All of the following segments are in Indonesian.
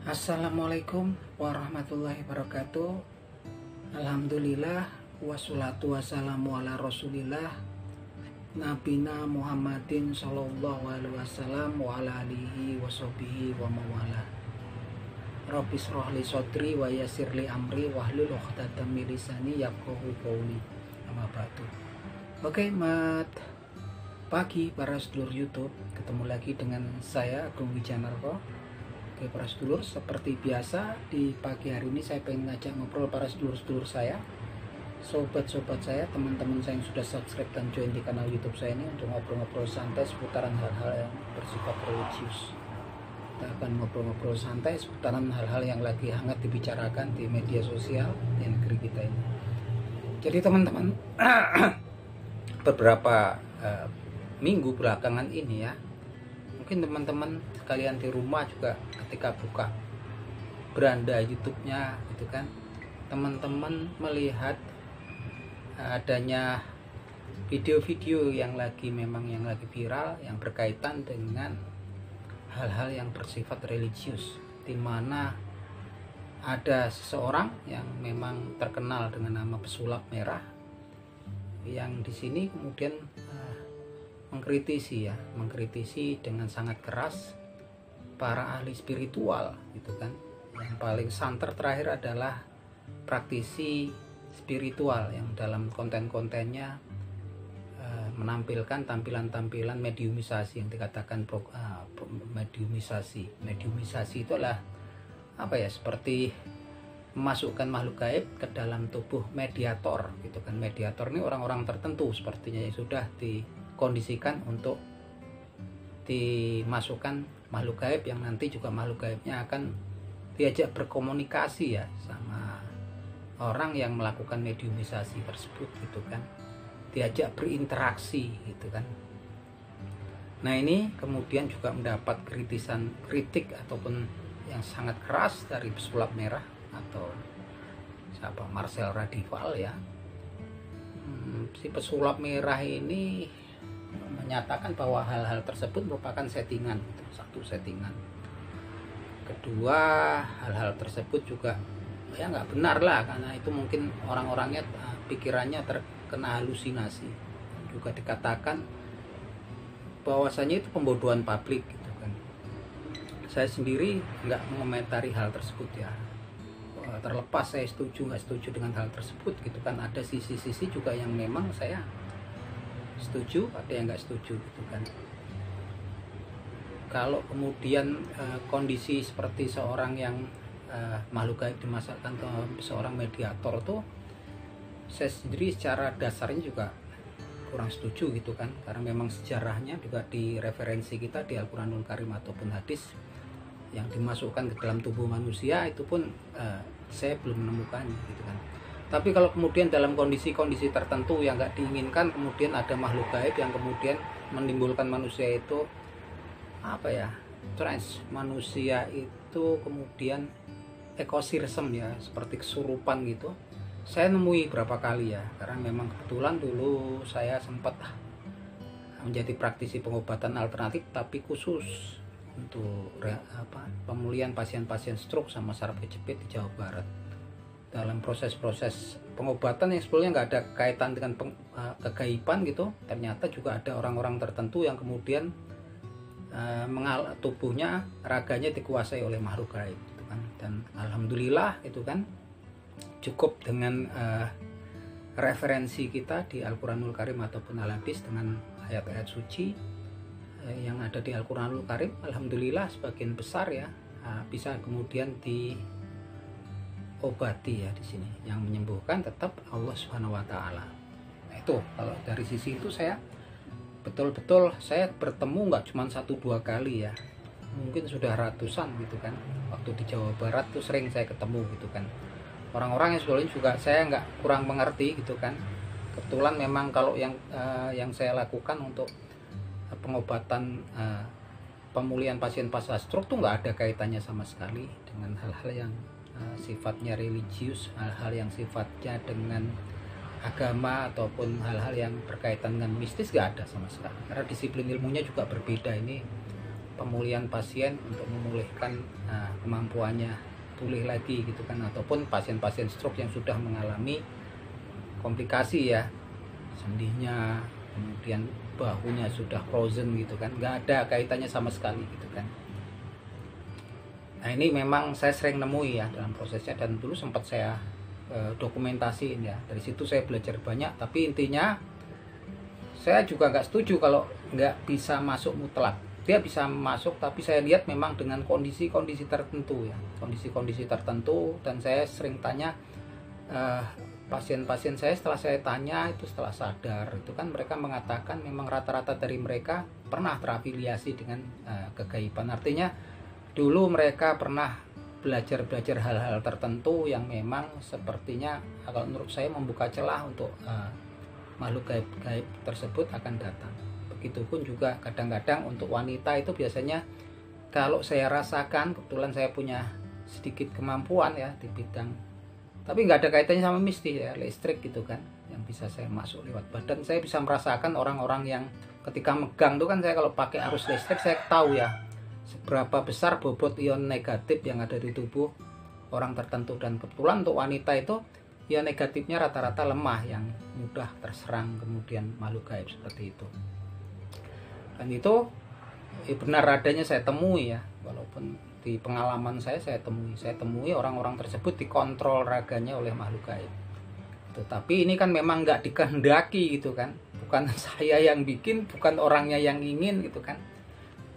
Assalamualaikum warahmatullahi wabarakatuh. Alhamdulillah wassalatu wassalamu ala rasulillah Nabina Muhammadin sallallahu alaihi wasallam wa ala alihi wa sahbihi wa mawala. Rabbi shrah li sadri wa yassir li amri wahlul 'uqdatam min lisani yafqahu qawli. Amma ba'du. Oke, mat pagi para sedulur YouTube, ketemu lagi dengan saya Agung Wijanarko. Oke para sedulur, seperti biasa di pagi hari ini saya pengen ngajak ngobrol para sedulur-sedulur saya, sobat-sobat saya, teman-teman saya yang sudah subscribe dan join di kanal YouTube saya ini untuk ngobrol-ngobrol santai seputaran hal-hal yang bersifat religius. Kita akan ngobrol-ngobrol santai seputaran hal-hal yang lagi hangat dibicarakan di media sosial di negeri kita ini. Jadi teman-teman, beberapa minggu belakangan ini ya, mungkin teman-teman sekalian di rumah juga ketika buka beranda YouTube-nya gitu kan, teman-teman melihat adanya video-video yang lagi viral yang berkaitan dengan hal-hal yang bersifat religius, di mana ada seseorang yang memang terkenal dengan nama pesulap merah yang di sini kemudian mengkritisi dengan sangat keras para ahli spiritual gitu kan. Yang paling santer terakhir adalah praktisi spiritual yang dalam konten-kontennya menampilkan tampilan-tampilan mediumisasi yang dikatakan mediumisasi. Mediumisasi itu adalah seperti memasukkan makhluk gaib ke dalam tubuh mediator gitu kan. Mediator ini orang-orang tertentu sepertinya yang sudah dikondisikan untuk dimasukkan makhluk gaib, yang nanti juga makhluk gaibnya akan diajak berkomunikasi ya sama orang yang melakukan mediumisasi tersebut gitu kan, diajak berinteraksi gitu kan. Nah ini kemudian juga mendapat kritik ataupun yang sangat keras dari pesulap merah atau Marcel Radival ya. Si pesulap merah ini menyatakan bahwa hal-hal tersebut merupakan settingan, satu settingan. Kedua, hal-hal tersebut juga ya nggak benar lah, karena itu mungkin orang-orangnya pikirannya terkena halusinasi. Juga dikatakan bahwasanya itu pembodohan publik gitu kan. Saya sendiri nggak mengomentari hal tersebut ya. Terlepas saya setuju nggak setuju dengan hal tersebut gitu kan, ada sisi-sisi juga yang memang saya setuju, ada yang nggak setuju gitu kan. Kalau kemudian kondisi seperti seorang yang makhluk gaib dimasukkan ke seorang mediator tuh, saya sendiri secara dasarnya juga kurang setuju gitu kan, karena memang sejarahnya juga di referensi kita di Al-Quranul Karim ataupun hadis yang dimasukkan ke dalam tubuh manusia itu pun saya belum menemukannya gitu kan. Tapi kalau kemudian dalam kondisi-kondisi tertentu yang nggak diinginkan, kemudian ada makhluk gaib yang kemudian menimbulkan manusia itu trans, manusia itu kemudian ekosistem ya, seperti kesurupan gitu. Saya nemui berapa kali ya, karena memang kebetulan dulu saya sempat menjadi praktisi pengobatan alternatif, tapi khusus untuk pemulihan pasien-pasien stroke sama saraf kejepit di Jawa Barat. Dalam proses-proses pengobatan yang sebelumnya nggak ada kaitan dengan kegaiban gitu, ternyata juga ada orang-orang tertentu yang kemudian tubuhnya, raganya dikuasai oleh makhluk gaib gitu kan. Dan alhamdulillah itu kan cukup dengan referensi kita di Al-Quranul Karim ataupun Al-Hadis dengan ayat-ayat suci yang ada di Al-Quranul Karim, alhamdulillah sebagian besar ya bisa kemudian diobati ya di sini. Yang menyembuhkan tetap Allah Subhanahu wa taala. Nah, itu kalau dari sisi itu saya betul-betul saya bertemu nggak cuma 1-2 kali ya, mungkin sudah ratusan gitu kan. Waktu di Jawa Barat tuh sering saya ketemu gitu kan. Orang-orang yang sebelumnya juga saya nggak kurang mengerti gitu kan. Kebetulan memang kalau yang saya lakukan untuk pengobatan pemulihan pasien pasca stroke tuh nggak ada kaitannya sama sekali dengan hal-hal yang sifatnya religius, hal-hal yang sifatnya dengan agama ataupun hal-hal yang berkaitan dengan mistis, nggak ada sama sekali, karena disiplin ilmunya juga berbeda. Ini pemulihan pasien untuk memulihkan kemampuannya pulih lagi gitu kan, ataupun pasien-pasien stroke yang sudah mengalami komplikasi ya, sendinya, kemudian bahunya sudah frozen gitu kan, nggak ada kaitannya sama sekali gitu kan. Nah ini memang saya sering nemui ya dalam prosesnya, dan dulu sempat saya dokumentasiin ya, dari situ saya belajar banyak. Tapi intinya saya juga nggak setuju kalau nggak bisa masuk mutlak. Dia bisa masuk, tapi saya lihat memang dengan kondisi-kondisi tertentu ya, kondisi-kondisi tertentu. Dan saya sering tanya pasien-pasien saya, setelah saya tanya itu, setelah sadar itu kan mereka mengatakan memang rata-rata dari mereka pernah terafiliasi dengan kegaiban. Artinya dulu mereka pernah belajar hal-hal tertentu yang memang sepertinya kalau menurut saya membuka celah untuk makhluk gaib tersebut akan datang. Begitupun juga kadang-kadang untuk wanita itu biasanya kalau saya rasakan, kebetulan saya punya sedikit kemampuan ya di bidang, tapi nggak ada kaitannya sama mistis ya, listrik gitu kan, yang bisa saya masuk lewat badan. Saya bisa merasakan orang-orang yang ketika megang tuh kan, saya kalau pakai arus listrik saya tahu ya seberapa besar bobot ion negatif yang ada di tubuh orang tertentu. Dan kebetulan untuk wanita itu ion negatifnya rata-rata lemah, yang mudah terserang kemudian makhluk gaib seperti itu. Dan itu benar adanya saya temui ya, walaupun di pengalaman saya temui orang-orang tersebut dikontrol raganya oleh makhluk gaib. Tapi ini kan memang nggak dikehendaki gitu kan, bukan saya yang bikin, bukan orangnya yang ingin gitu kan.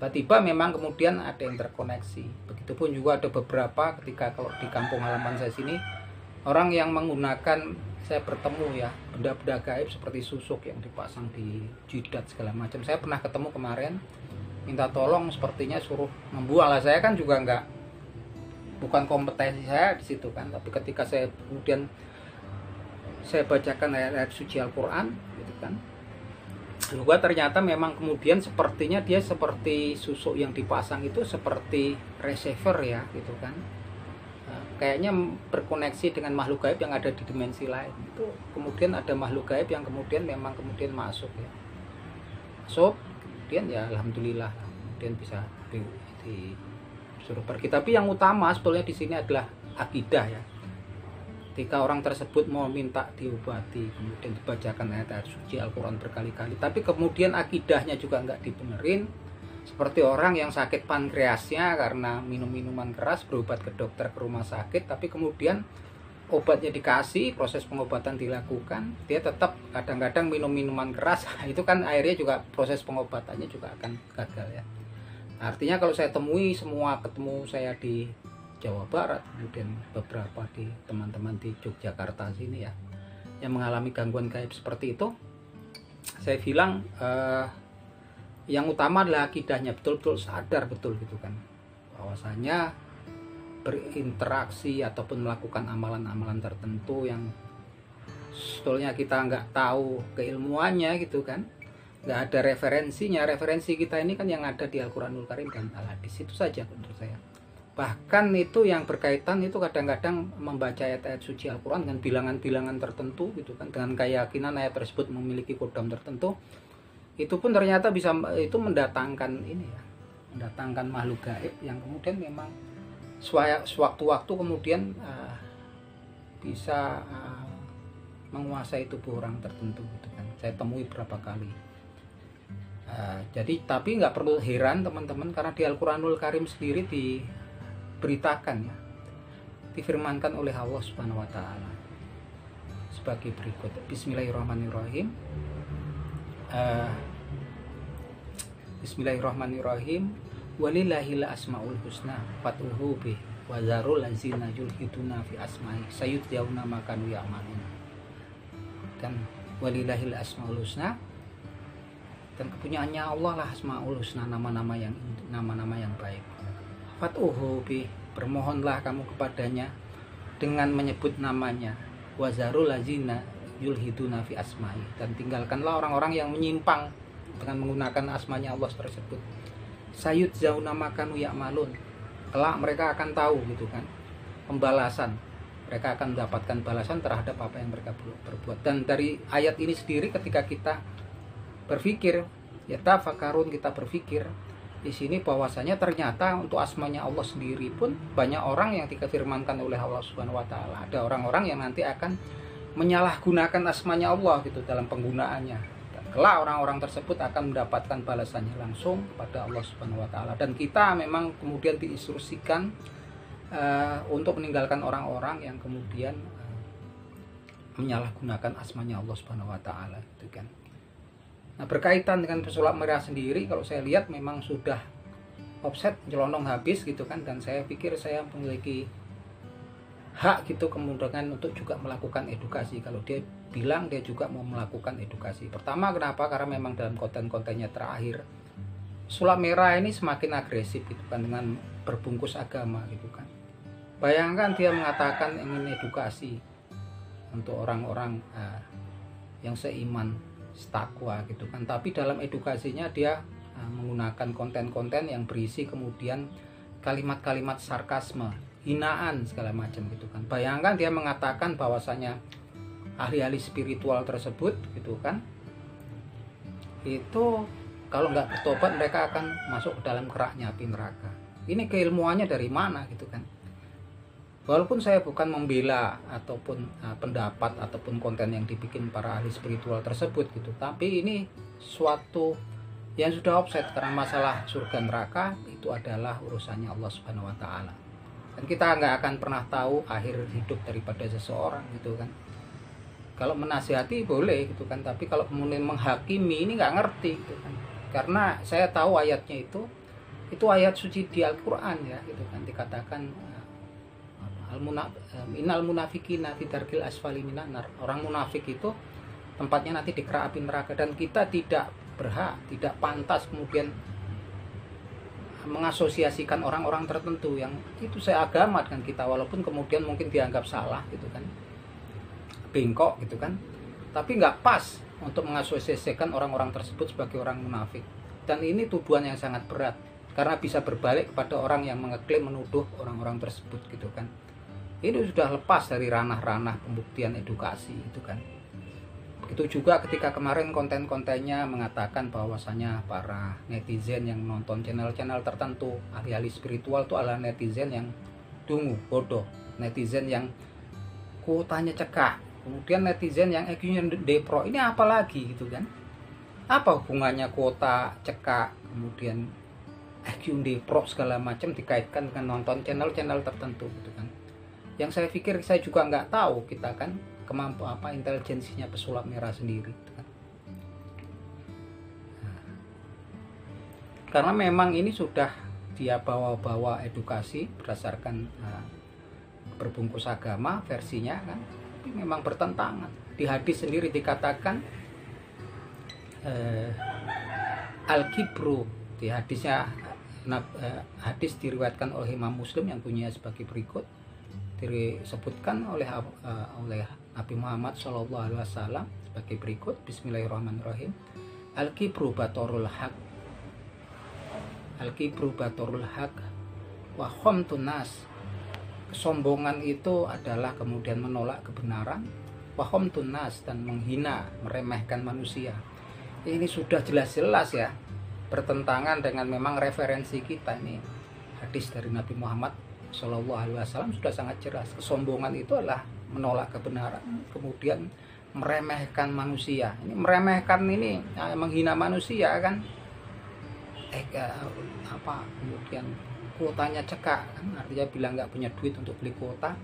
Tiba-tiba memang kemudian ada yang terkoneksi. Begitupun juga ada beberapa ketika kalau di kampung halaman saya sini, orang yang menggunakan, saya bertemu ya, benda-benda gaib seperti susuk yang dipasang di jidat segala macam. Saya pernah ketemu kemarin, minta tolong, sepertinya suruh membuang lah. Saya kan juga bukan kompetensi saya di situ kan. Tapi ketika saya kemudian saya bacakan ayat-ayat suci Al-Quran gitu kan, juga ternyata memang kemudian sepertinya dia seperti susuk yang dipasang itu seperti receiver ya gitu kan. Kayaknya berkoneksi dengan makhluk gaib yang ada di dimensi lain. Itu kemudian ada makhluk gaib yang kemudian memang kemudian masuk ya. Masuk, kemudian ya alhamdulillah kemudian bisa disuruh pergi. Tapi yang utama sebetulnya di sini adalah akidah ya. Ketika orang tersebut mau minta diobati, kemudian dibacakan ayat-ayat suci Al-Quran berkali-kali, tapi kemudian akidahnya juga nggak dibenerin, seperti orang yang sakit pankreasnya karena minum minuman keras, berobat ke dokter, ke rumah sakit, tapi kemudian obatnya dikasih, proses pengobatan dilakukan, dia tetap kadang-kadang minum minuman keras. Itu kan akhirnya juga proses pengobatannya juga akan gagal ya. Artinya kalau saya temui semua, ketemu saya di Jawa Barat, kemudian beberapa di teman-teman di Yogyakarta sini ya, yang mengalami gangguan gaib seperti itu, saya bilang yang utama adalah akidahnya, betul-betul sadar betul gitu kan, bahwasanya berinteraksi ataupun melakukan amalan-amalan tertentu yang sebetulnya kita nggak tahu keilmuannya gitu kan, nggak ada referensinya. Referensi kita ini kan yang ada di Al-Quranul Karim dan Al-Hadis, itu saja menurut saya. Bahkan itu yang berkaitan itu kadang-kadang membaca ayat-ayat suci Al-Quran dengan bilangan-bilangan tertentu gitu kan, dengan keyakinan ayat tersebut memiliki kodam tertentu, itu pun ternyata bisa itu mendatangkan ini ya, mendatangkan makhluk gaib yang kemudian memang sewaktu-waktu kemudian bisa menguasai tubuh orang tertentu gitu kan. Saya temui berapa kali. Jadi tapi nggak perlu heran teman-teman, karena di Al-Quranul Karim sendiri diberitakan ya, difirmankan oleh Allah Subhanahu wa taala sebagai berikut. Bismillahirrahmanirrahim. Bismillahirrahmanirrahim. Walillahil asmaul husna fad'uhu bih wa zarul ladzina yulhiduna fi asma'i sayu'tyauna ma kanu ya'malun. Dan walillahil asmaul husna, dan kepunyaannya Allah lah asmaul husna, nama-nama yang baik. Fad'uhu bih, bermohonlah kamu kepadanya dengan menyebut namanya. Wa zarul ladzina yulhiduna fi asma'i, dan tinggalkanlah orang-orang yang menyimpang dengan menggunakan asmanya Allah tersebut. Sayu'tyauna ma kanu ya'malun, kelak mereka akan tahu gitu kan pembalasan, mereka akan mendapatkan balasan terhadap apa yang mereka berbuat. Dan dari ayat ini sendiri ketika kita berpikir ya tafakarun, kita berpikir di sini bahwasanya ternyata untuk asmanya Allah sendiri pun banyak orang yang difirmankan oleh Allah Subhanahu wa taala. Ada orang-orang yang nanti akan menyalahgunakan asmanya Allah gitu dalam penggunaannya. Dan kelak orang-orang tersebut akan mendapatkan balasannya langsung pada Allah Subhanahu wa taala. Dan kita memang kemudian diinstruksikan untuk meninggalkan orang-orang yang kemudian menyalahgunakan asmanya Allah Subhanahu wa taala gitu kan. Nah, berkaitan dengan pesulap merah sendiri, kalau saya lihat memang sudah offset nyelonong habis gitu kan, dan saya pikir saya memiliki hak gitu kemudian untuk juga melakukan edukasi. Kalau dia bilang dia juga mau melakukan edukasi. Pertama, kenapa? Karena memang dalam konten-kontennya terakhir sulap merah ini semakin agresif gitu kan, dengan berbungkus agama gitu kan. Bayangkan dia mengatakan ingin edukasi untuk orang-orang yang seiman, setakwa gitu kan, tapi dalam edukasinya dia menggunakan konten-konten yang berisi kemudian kalimat-kalimat sarkasme, hinaan segala macam gitu kan. Bayangkan dia mengatakan bahwasanya ahli-ahli spiritual tersebut gitu kan, itu kalau nggak bertobat mereka akan masuk ke dalam keraknya api neraka. Ini keilmuannya dari mana gitu kan. Walaupun saya bukan membela ataupun pendapat ataupun konten yang dibikin para ahli spiritual tersebut gitu, tapi ini suatu yang sudah offset, karena masalah surga neraka itu adalah urusannya Allah Subhanahu wa taala. Dan kita nggak akan pernah tahu akhir hidup daripada seseorang gitu kan. Kalau menasihati boleh gitu kan, tapi kalau kemudian menghakimi ini nggak ngerti gitu kan. Karena saya tahu ayatnya itu ayat suci di Al-Qur'an ya gitu kan, dikatakan innal munafiqina fi darkil asfali minan nar. Orang munafik itu tempatnya nanti di kerak api neraka, dan kita tidak berhak, tidak pantas kemudian mengasosiasikan orang-orang tertentu yang itu seagama dengan kita, walaupun kemudian mungkin dianggap salah gitu kan, bengkok gitu kan, tapi nggak pas untuk mengasosiasikan orang-orang tersebut sebagai orang munafik. Dan ini tuduhan yang sangat berat, karena bisa berbalik kepada orang yang mengeklaim menuduh orang-orang tersebut gitu kan. Ini sudah lepas dari ranah-ranah pembuktian edukasi itu kan. Begitu juga ketika kemarin konten-kontennya mengatakan bahwasanya para netizen yang nonton channel-channel tertentu ahli-ahli spiritual itu adalah netizen yang dungu, bodoh, netizen yang kuotanya cekak, kemudian netizen yang IQ-nya depro. Ini apa lagi gitu kan? Apa hubungannya kuota cekak kemudian IQ depro segala macam dikaitkan dengan nonton channel-channel tertentu gitu kan? Yang saya pikir saya juga nggak tahu kita kan kemampuan apa intelijensinya pesulap merah sendiri gitu kan. Karena memang ini sudah dia bawa-bawa edukasi berdasarkan berbungkus agama versinya kan, tapi memang bertentangan. Di hadis sendiri dikatakan al-kibru, di hadisnya hadis diriwayatkan oleh Imam Muslim yang punya sebagai berikut, disebutkan oleh Nabi Muhammad SAW sebagai berikut. Bismillahirrahmanirrahim. Al-kibru batorul haq, al-kibru batorul haq wa khamtun nas. Kesombongan itu adalah kemudian menolak kebenaran, wa khamtun nas, dan menghina, meremehkan manusia. Ini sudah jelas-jelas ya bertentangan dengan memang referensi kita. Ini hadis dari Nabi Muhammad SAW sudah sangat jelas. Kesombongan itu adalah menolak kebenaran, kemudian meremehkan manusia. Ini meremehkan ini menghina manusia kan. Kemudian kuotanya cekak kan, artinya bilang nggak punya duit untuk beli kuota,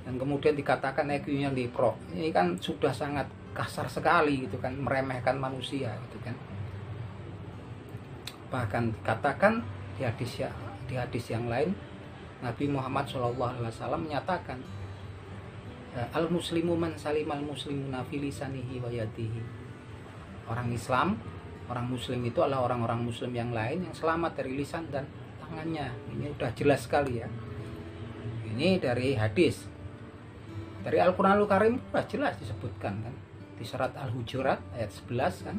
dan kemudian dikatakan IQ-nya depro. Ini kan sudah sangat kasar sekali gitu kan, meremehkan manusia gitu kan. Bahkan dikatakan di hadis yang lain, Nabi Muhammad SAW menyatakan al-muslimu man salimal muslimuna fi lisanihi wa yadihi. Orang Islam, orang muslim itu adalah orang-orang muslim yang lain yang selamat dari lisan dan tangannya. Ini udah jelas sekali ya. Ini dari hadis. Dari Al-Qur'anul Karim sudah jelas disebutkan kan. Di surat Al-Hujurat ayat 11 kan.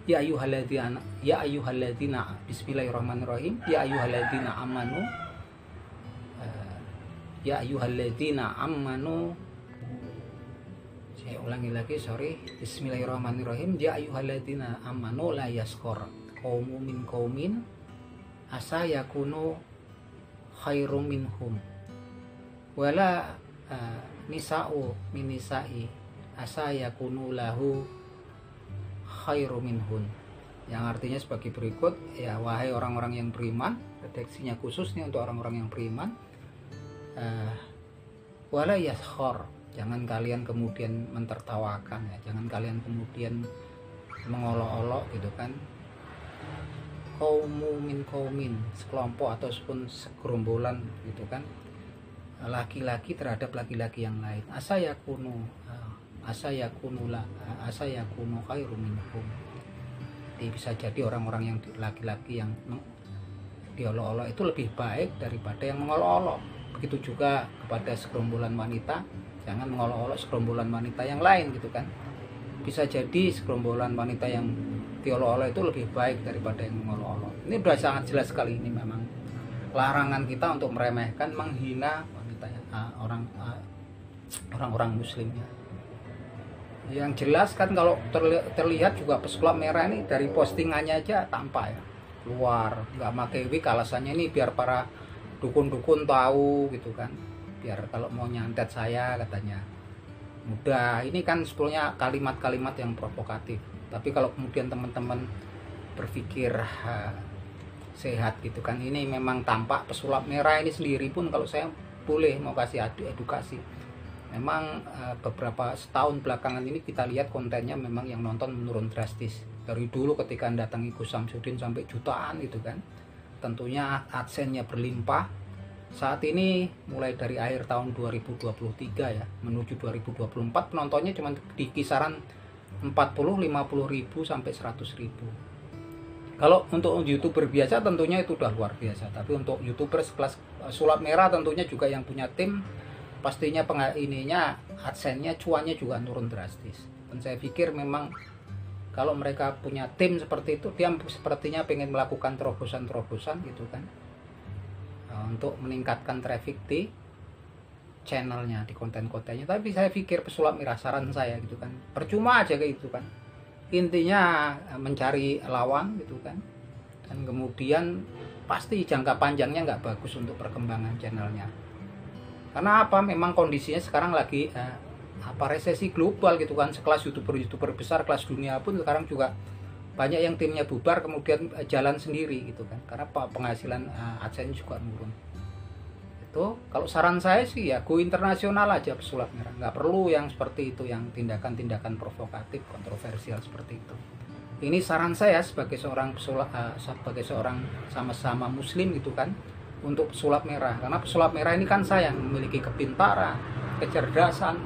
Ya ayyuhalladzina bismillahirrahmanirrahim. Ya ayyuhalladzina amanu. Ya ayyuhalladzina amanu. Saya ulangi lagi, sorry. Bismillahirrahmanirrahim. Ya ayyuhalladzina amanu la yaskor. qaumu min qaumin asa yakunu khairum minhum wala nisa'u min nisa'i asa yakunu lahu khairum minhun, yang artinya sebagai berikut, ya wahai orang-orang yang beriman, redaksinya khusus nih untuk orang-orang yang beriman, wala yaskhor, jangan kalian kemudian mentertawakan ya, jangan kalian kemudian mengolok-olok gitu kan, qaumu min qaumin, sekelompok ataupun segerombolan gitu kan, laki-laki terhadap laki-laki yang lain, asa yakunu khairum minhum. Jadi bisa jadi orang-orang yang laki-laki yang diolok-olok itu lebih baik daripada yang mengolok-olok. Begitu juga kepada segerombolan wanita, jangan mengolok-olok segerombolan wanita yang lain gitu kan. Bisa jadi segerombolan wanita yang diolok-olok itu lebih baik daripada yang mengolok-olok. Ini sudah sangat jelas sekali, ini memang larangan kita untuk meremehkan, menghina wanita orang-orang muslim ya. Yang jelas kan kalau terlihat juga pesulap merah ini dari postingannya aja tampak ya, keluar nggak pakai wig, alasannya ini biar para dukun-dukun tahu gitu kan, biar kalau mau nyantet saya katanya mudah. Ini kan sebetulnya kalimat-kalimat yang provokatif, tapi kalau kemudian teman-teman berpikir sehat gitu kan, ini memang tampak pesulap merah ini sendiri pun kalau saya boleh mau kasih edukasi, memang beberapa setahun belakangan ini kita lihat kontennya memang yang nonton menurun drastis. Dari dulu ketika datangi Gus Samsudin sampai jutaan gitu kan, tentunya AdSense-nya berlimpah. Saat ini mulai dari akhir tahun 2023 ya menuju 2024 penontonnya cuma di kisaran 40-50 ribu sampai 100 ribu. Kalau untuk YouTuber biasa tentunya itu udah luar biasa, tapi untuk YouTuber sekelas sulap merah tentunya juga yang punya tim, pastinya AdSense-nya cuannya juga turun drastis. Dan saya pikir memang kalau mereka punya tim seperti itu, dia sepertinya pengen melakukan terobosan-terobosan gitu kan, untuk meningkatkan traffic di channelnya, di konten-kontennya. Tapi saya pikir pesulap merah, saran saya gitu kan, percuma aja kayak gitu kan. Intinya mencari lawan gitu kan, dan kemudian pasti jangka panjangnya nggak bagus untuk perkembangan channelnya. Karena apa? Memang kondisinya sekarang lagi resesi global gitu kan. Sekelas youtuber besar kelas dunia pun sekarang juga banyak yang timnya bubar kemudian jalan sendiri gitu kan. Karena penghasilan AdSense juga menurun. Itu kalau saran saya sih ya go internasional aja pesulap merah. Nggak perlu yang seperti itu, yang tindakan-tindakan provokatif, kontroversial seperti itu. Ini saran saya sebagai seorang pesulap, sebagai seorang sama-sama muslim gitu kan, untuk pesulap merah. Karena pesulap merah ini kan saya yang memiliki kepintaran, kecerdasan,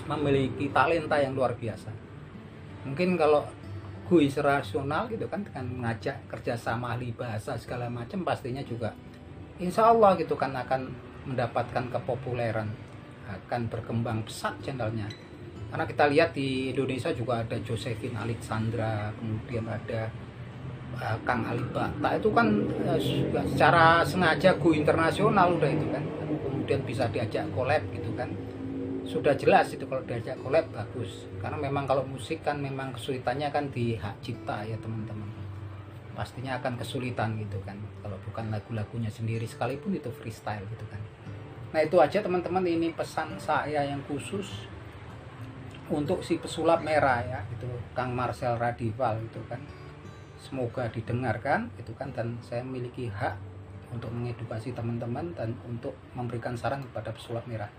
memiliki talenta yang luar biasa. Mungkin kalau gue rasional gitu kan, dengan mengajak kerjasama ahli bahasa segala macam, pastinya juga insya Allah gitu kan akan mendapatkan kepopuleran, akan berkembang pesat channelnya. Karena kita lihat di Indonesia juga ada Josephine Alexandra, kemudian ada Kang Ali Bata, itu kan secara sengaja go internasional udah itu kan, kemudian bisa diajak collab gitu kan, sudah jelas itu kalau diajak collab bagus. Karena memang kalau musik kan memang kesulitannya kan di hak cipta ya teman-teman, pastinya akan kesulitan gitu kan kalau bukan lagu-lagunya sendiri, sekalipun itu freestyle gitu kan. Nah itu aja teman-teman, ini pesan saya yang khusus untuk si pesulap merah ya, itu Kang Marcel Radival itu kan. Semoga didengarkan itu kan, dan saya memiliki hak untuk mengedukasi teman-teman dan untuk memberikan saran kepada pesulap merah.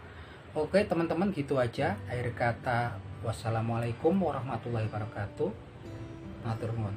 Oke teman-teman, gitu aja. Akhir kata, wassalamualaikum warahmatullahi wabarakatuh. Matur nuwun.